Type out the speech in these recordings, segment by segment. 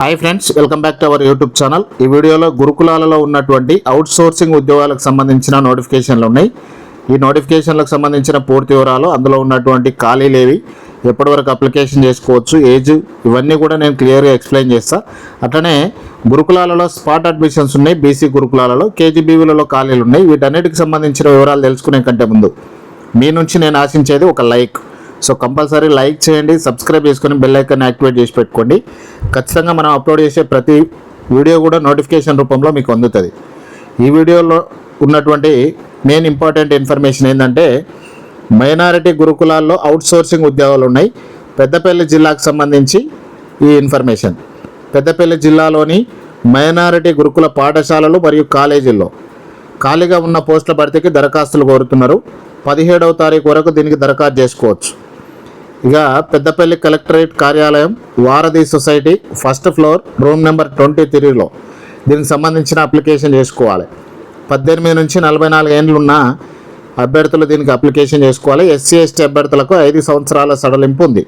Hi friends, welcome back to our YouTube channel. ఈ వీడియోలో గురుకులాలలో ఉన్నటువంటి అవుట్ సోర్సింగ్ ఉద్యోగాలకు సంబంధించిన నోటిఫికేషన్లు ఉన్నాయి. ఈ నోటిఫికేషన్లకు సంబంధించిన పూర్తి వివరాలు, అందులో ఉన్నటువంటి ఖాళీలేవి, ఎప్పటివరకు అప్లికేషన్ చేసుకోవచ్చు, ఏజ్, ఇవన్నీ కూడా నేను క్లియర్గా ఎక్స్ప్లెయిన్ చేస్తాను. అట్లనే గురుకులాలలో స్పాట్ అడ్మిషన్స్ ఉన్నాయి, బీసీ గురుకులాలలో, కేజీబీవీలలో ఖాళీలు ఉన్నాయి. వీటన్నిటికి సంబంధించిన వివరాలు తెలుసుకునే కంటే ముందు మీ నుంచి నేను ఆశించేది ఒక లైక్. సో కంపల్సరీ లైక్ చేయండి, సబ్స్క్రైబ్ చేసుకొని బెల్ ఐకాన్ యాక్టివేట్ చేసి పెట్టుకోండి. ఖచ్చితంగా మనం అప్లోడ్ చేసే ప్రతి వీడియో కూడా నోటిఫికేషన్ రూపంలో మీకు అందుతుంది. ఈ వీడియోలో ఉన్నటువంటి మెయిన్ ఇంపార్టెంట్ ఇన్ఫర్మేషన్ ఏంటంటే, మైనారిటీ గురుకులాల్లో అవుట్ సోర్సింగ్ ఉద్యోగాలు ఉన్నాయి. పెద్దపల్లి జిల్లాకు సంబంధించి ఈ ఇన్ఫర్మేషన్. పెద్దపల్లి జిల్లాలోని మైనారిటీ గురుకుల పాఠశాలలు మరియు కాలేజీల్లో ఖాళీగా ఉన్న పోస్టుల భర్తీకి దరఖాస్తులు కోరుతున్నారు. 17వ తారీఖు వరకు దీనికి దరఖాస్తు చేసుకోవచ్చు. ఇక పెద్దపల్లి కలెక్టరేట్ కార్యాలయం, Varadhi society, first floor, room number 23లో దీనికి సంబంధించిన అప్లికేషన్ చేసుకోవాలి. 18 నుంచి 44 ఏళ్ళు ఉన్న అభ్యర్థులు దీనికి అప్లికేషన్ చేసుకోవాలి. ఎస్సీ ఎస్టీ అభ్యర్థులకు 5 సంవత్సరాల సడలింపు ఉంది.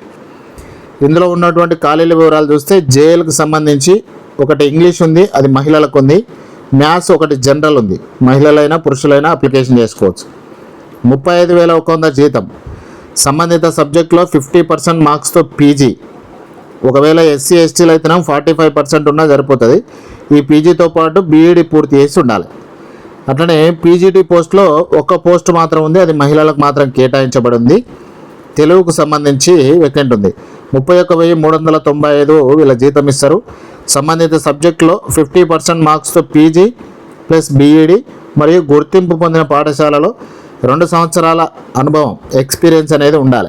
ఇందులో ఉన్నటువంటి ఖాళీల వివరాలు చూస్తే, జేఎల్కి సంబంధించి ఒకటి ఇంగ్లీష్ ఉంది, అది మహిళలకు ఉంది. మ్యాథ్స్ ఒకటి జనరల్ ఉంది, మహిళలైనా పురుషులైనా అప్లికేషన్ చేసుకోవచ్చు. 35,100 జీతం. సంబంధిత సబ్జెక్టులో 50% మార్క్స్తో పీజీ. ఒకవేళ ఎస్సీ ఎస్టీలు అయితేనే 45% ఉన్నా సరిపోతుంది. ఈ పీజీతో పాటు బీఈడీ పూర్తి చేసి ఉండాలి. అట్లనే పీజీటీ పోస్ట్లో ఒక్క పోస్ట్ మాత్రం ఉంది, అది మహిళలకు మాత్రం కేటాయించబడి ఉంది. తెలుగుకు సంబంధించి వేకెంట్ ఉంది. 31,395 వీళ్ళ జీతం ఇస్తారు. సంబంధిత సబ్జెక్టులో 50% మార్క్స్తో పీజీ ప్లస్ బీఈడీ మరియు గుర్తింపు పొందిన పాఠశాలలో 2 సంవత్సరాల అనుభవం, ఎక్స్పీరియన్స్ అనేది ఉండాలి.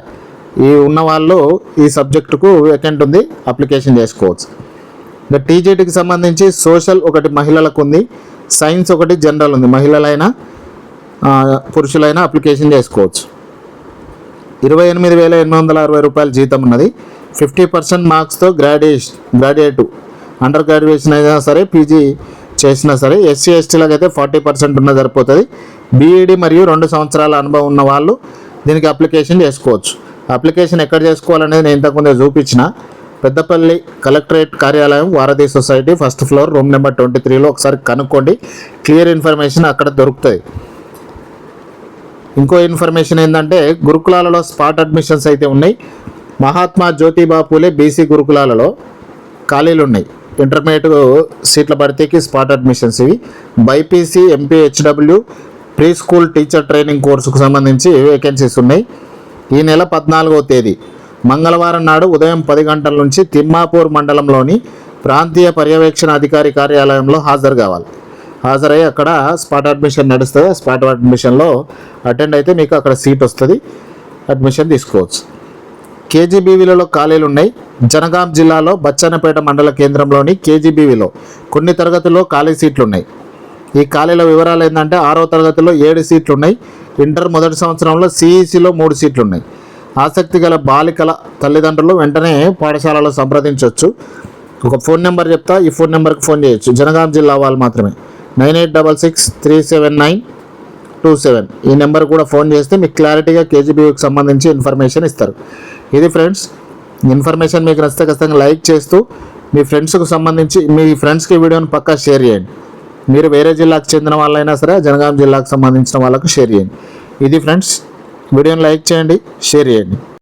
ఈ ఉన్న వాళ్ళు ఈ సబ్జెక్టుకు వేకెంట్ ఉంది, అప్లికేషన్ చేసుకోవచ్చు. ఇంకా టీజీటీకి సంబంధించి సోషల్ ఒకటి మహిళలకు ఉంది, సైన్స్ ఒకటి జనరల్ ఉంది, మహిళలైనా పురుషులైనా అప్లికేషన్ చేసుకోవచ్చు. 28,860 రూపాయల జీతం ఉన్నది. 50% మార్క్స్తో గ్రాడ్యుయేట్, అండర్ గ్రాడ్యుయేషన్ అయినా సరే, పీజీ చేసినా సరే. ఎస్సీ ఎస్టీలకు అయితే 40% ఉన్న సరిపోతుంది. బీఈడీ మరియు 2 సంవత్సరాల అనుభవం ఉన్న వాళ్ళు దీనికి అప్లికేషన్ చేసుకోవచ్చు. అప్లికేషన్ ఎక్కడ చేసుకోవాలనేది నేను ఇంతకుముందే చూపించిన. పెద్దపల్లి కలెక్టరేట్ కార్యాలయం, Varadhi society, first floor, room number 23లో ఒకసారి కనుక్కోండి. క్లియర్ ఇన్ఫర్మేషన్ అక్కడ దొరుకుతుంది. ఇంకో ఇన్ఫర్మేషన్ ఏంటంటే, గురుకులాలలో స్పాట్ అడ్మిషన్స్ అయితే ఉన్నాయి. మహాత్మా జ్యోతిబా పూలే బీసీ గురుకులాలలో ఖాళీలు ఉన్నాయి. ఇంటర్మీడియట్ సీట్ల భర్తీకి స్పాట్ అడ్మిషన్స్ ఇవి. BiPC, MPHW, pre school teacher training కోర్సుకు సంబంధించి వేకెన్సీస్ ఉన్నాయి. ఈ నెల 14వ తేదీ మంగళవారం నాడు ఉదయం 10 గంటల నుంచి తిమ్మాపూర్ మండలంలోని ప్రాంతీయ పర్యవేక్షణ అధికారి కార్యాలయంలో హాజరు కావాలి. హాజరై అక్కడ స్పాట్ అడ్మిషన్ నడుస్తుంది. స్పాట్ అడ్మిషన్లో అటెండ్ అయితే మీకు అక్కడ సీట్ వస్తుంది, అడ్మిషన్ తీసుకోవచ్చు. కేజీబీవీలలో ఖాళీలు ఉన్నాయి. జనగాం జిల్లాలో బచ్చన్నపేట మండల కేంద్రంలోని కేజీబీవీలో కొన్ని తరగతుల్లో ఖాళీ సీట్లు ఉన్నాయి. ఈ ఖాళీల వివరాలు ఏంటంటే, 6వ తరగతిలో 7 సీట్లు ఉన్నాయి. ఇంటర్ మొదటి సంవత్సరంలో సిఈసిలో 3 సీట్లు ఉన్నాయి. ఆసక్తి గల బాలికల తల్లిదండ్రులు వెంటనే పాఠశాలలో సంప్రదించవచ్చు. ఒక ఫోన్ నెంబర్ చెప్తా, ఈ ఫోన్ నెంబర్కి ఫోన్ చేయొచ్చు. జనగాం జిల్లా వాళ్ళు మాత్రమే. 9866379227 ఈ నెంబర్ కూడా ఫోన్ చేస్తే మీకు క్లారిటీగా కేజీబీవీకి సంబంధించి ఇన్ఫర్మేషన్ ఇస్తారు. ఇది ఫ్రెండ్స్, ఇన్ఫర్మేషన్ మీకు నచ్చితే ఖచ్చితంగా లైక్ చేస్తూ మీ ఫ్రెండ్స్కి సంబంధించి మీ ఫ్రెండ్స్కి వీడియోని పక్కా షేర్ చేయండి. మీరు వేరే జిల్లాకు చెందిన వాళ్ళైనా సరే, జనగాం జిల్లాకు సంబంధించిన వాళ్ళకు షేర్ చేయండి. ఇది ఫ్రెండ్స్, వీడియోని లైక్ చేయండి, షేర్ చేయండి.